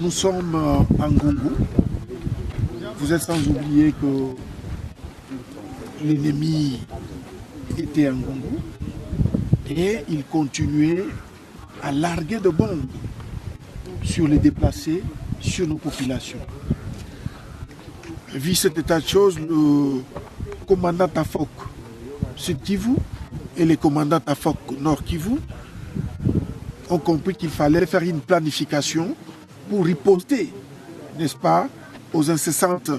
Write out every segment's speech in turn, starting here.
Nous sommes en Ngungu. Vous êtes sans oublier que l'ennemi était en Ngungu et il continuait à larguer de bombes sur les déplacés, sur nos populations. Vu cet état de choses, le commandant Tafok Sud Kivu et les commandants Tafok Nord Kivu ont compris qu'il fallait faire une planification pour riposter, n'est-ce pas, aux incessantes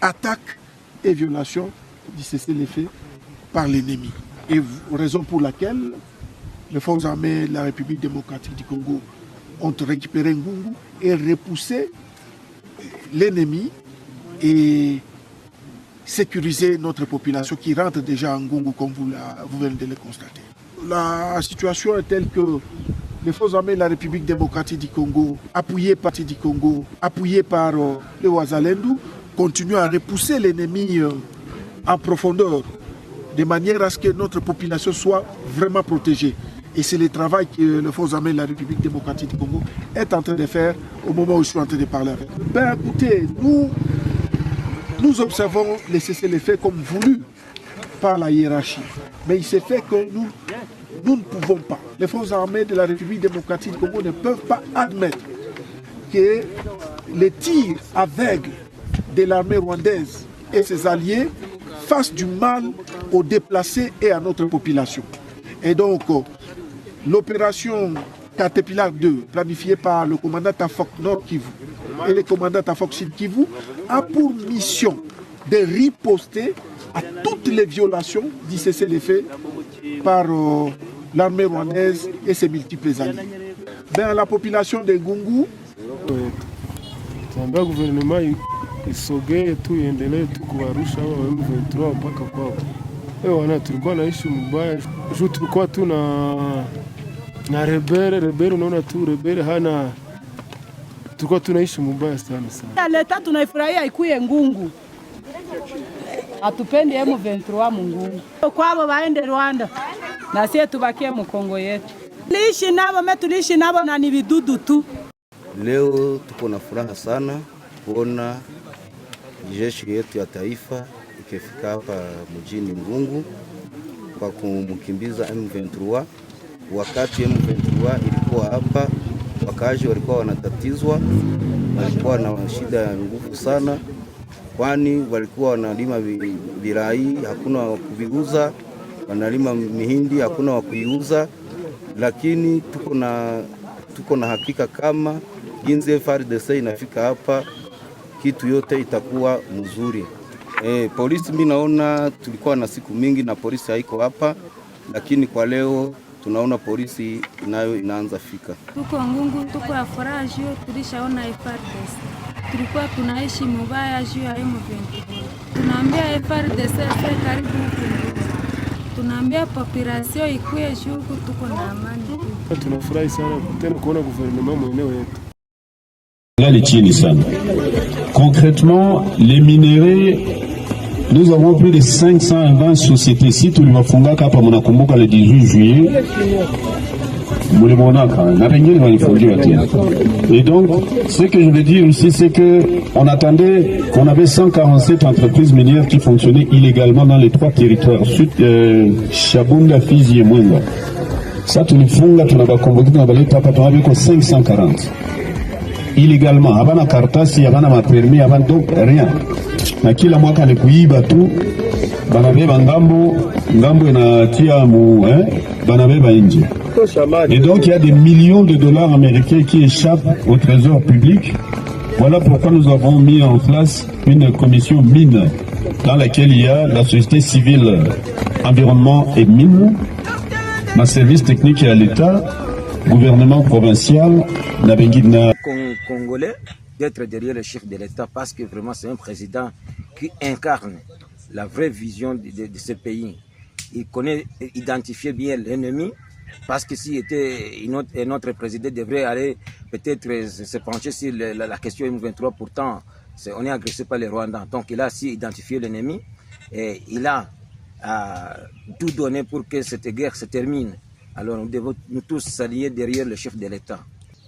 attaques et violations du cessez-le-feu par l'ennemi. Et raison pour laquelle les forces armées de la République démocratique du Congo ont récupéré Ngungu et repoussé l'ennemi et sécurisé notre population qui rentre déjà en Ngungu comme vous venez de le constater. La situation est telle que les forces armées de la République démocratique du Congo, appuyées par les Ouazalendou, continuent à repousser l'ennemi en profondeur, de manière à ce que notre population soit vraiment protégée. Et c'est le travail que les forces armées de la République démocratique du Congo est en train de faire au moment où je suis en train de parler avec vous. Ben écoutez, nous observons les cessez-le-feu comme voulu par la hiérarchie. Mais il s'est fait que nous ne pouvons pas. Les forces armées de la République démocratique du Congo ne peuvent pas admettre que les tirs aveugles de l'armée rwandaise et ses alliés fassent du mal aux déplacés et à notre population. Et donc, l'opération Caterpillar 2, planifiée par le commandant Tafok Nord Kivu et le commandant Tafok Sud Kivu, a pour mission de riposter à toutes les violations du cessez-le-feu par l'armée rwandaise et ses multiples alliés. Ben, la population de Ngungu, tunaambia gouvernement isogee tu iendelee tu kuwarusha hao M23 mpaka kwao. Wana tulikuwa naishi mbaya. Juu tulikuwa tu na rebere unaona tu rebere hana, tulikuwa tunaishi mbaya sana. Leta tunaifurahia ikuye Ngungu. Hatupendi M23 Mungu. Kwao waende Rwanda. Na sisi tubakie mu Kongo yetu. Tuliishi nabo na ni vidudu tu. Leo tuko na furaha sana kuona jeshi yetu ya taifa ikifika hapa mjini Ngungu kwa kumkimbiza M23. Wakati M23 ilikuwa hapa, wakazi walikuwa wanatatizwa, walikuwa na shida ya nguvu sana, kwani walikuwa wanalima virai, hakuna wa kuviuza, wanalima mihindi, hakuna wa kuiuza. Lakini tuko na hakika kama jinsi FARDC inafika hapa, kitu yote itakuwa mzuri. Polisi mimi naona tulikuwa na siku mingi na polisi haiko hapa, lakini kwa leo tunaona polisi nayo inaanza fika. Tuko Ngungu, tuko ya furaha juu tulishaona FARDC. Tulikuwa tunaishi mubaya juu ya M23. Tunaambia FARDC karibu huku. Tunaambia population ikuye juu tuko na amani. Tunafurahi sana tena kuona gouvernement mwenyewe yetu. Là, les tiennes, concrètement, les minéraux, nous avons plus de 520 sociétés. Si tu vas fonder le 18 juillet, et donc, ce que je veux dire ici, c'est qu'on attendait qu'on avait 147 entreprises minières qui fonctionnaient illégalement dans les 3 territoires, sud, Chabunda, Fizi et Mwenga. Ça, tu nous fonds, tu n'as convoqué dans les 540. Illégalement, avant la cartasse, avant ma permis, avant donc rien. Na kila mwaka ni kuiba tu, banabeba ngambo inatia mu, banabeba nje. Et donc il y a des millions de dollars américains qui échappent au trésor public. Voilà pourquoi nous avons mis en place une commission mine dans laquelle il y a la société civile environnement et mine, ma service technique et à l'État, gouvernement provincial, Congolais, d'être derrière le chef de l'État parce que vraiment c'est un président qui incarne la vraie vision de ce pays. Il connaît, identifier bien l'ennemi parce que s'il était un autre président devrait aller peut-être se pencher sur la question M23. Pourtant, on est agressé par les Rwandais. Donc il a aussi identifié l'ennemi et il a tout donné pour que cette guerre se termine. Alors nous devons nous tous s'allier derrière le chef de l'État.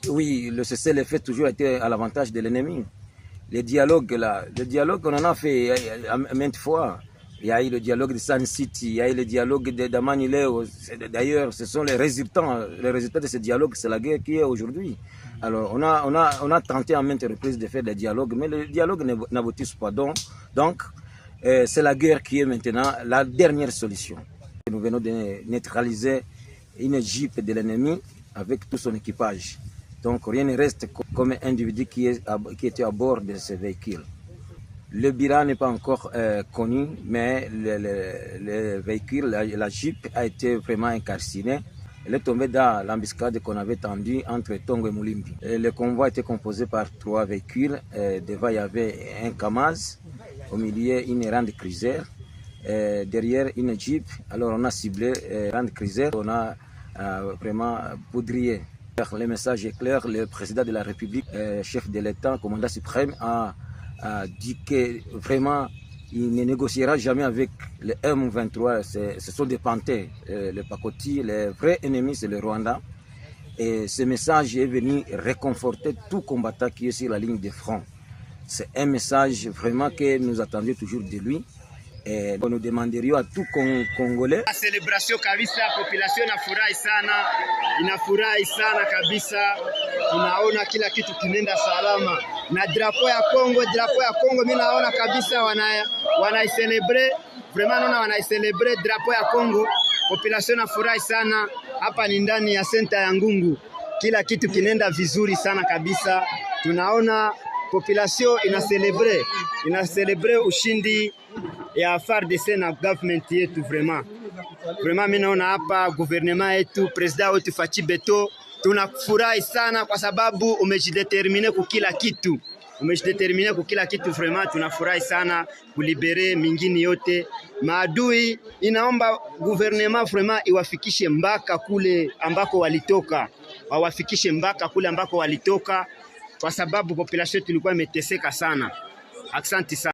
Oui, le cessez-le-feu toujours été à l'avantage de l'ennemi. Les dialogues, on en a fait maintes fois. Il y a eu le dialogue de Sun City, il y a eu le dialogue d'Amanileo. D'ailleurs, ce sont les résultats de ce dialogue, c'est la guerre qui est aujourd'hui. Alors, on a tenté en maintes reprises de faire des dialogues, mais le dialogue n'aboutit pas. Donc, c'est la guerre qui est maintenant la dernière solution. Nous venons de neutraliser une jeep de l'ennemi avec tout son équipage. Donc, rien ne reste comme un individu qui était à bord de ce véhicule. Le bilan n'est pas encore connu, mais le véhicule, la Jeep, a été vraiment incarcinée. Elle est tombée dans l'embuscade qu'on avait tendue entre Tongo et Moulimbi. Le convoi était composé par 3 véhicules. Devant, il y avait un Kamaz, au milieu, une Land Cruiser, derrière, une Jeep. Alors, on a ciblé Land Cruiser, on a vraiment poudrier. Le message est clair, le président de la République, chef de l'État, commandant suprême, a dit que vraiment il ne négociera jamais avec le M23. Ce sont des panthères, les pacotis, les vrais ennemis c'est le Rwanda. Et ce message est venu réconforter tout combattant qui est sur la ligne de front. C'est un message vraiment que nous attendions toujours de lui. Et nous demanderions à tout Congolais. La célébration kabisa, population inafurahi sana kabisa. Tunaona kila kitu kinenda salama na drapo ya Kongo mimi naona kabisa wanaicelebrate vraiment, naona wanaicelebrate drapo ya Kongo. Population inafurahi sana. Hapa ni ndani ya senta ya Ngungu, kila kitu kinenda vizuri sana kabisa. Tunaona population inacelebrate ushindi ya FARDC na government yetu. Vraiment mimi naona hapa gouvernement yetu, president wetu Fachi Beto, tunafurahi sana kwa sababu umejidetermine kwa kila kitu. Vraiment tunafurahi sana kulibere mingine yote maadui. Inaomba gouvernement vraiment iwafikishe mpaka kule ambako walitoka, kwa sababu population tulikuwa imeteseka sana. Asante sana.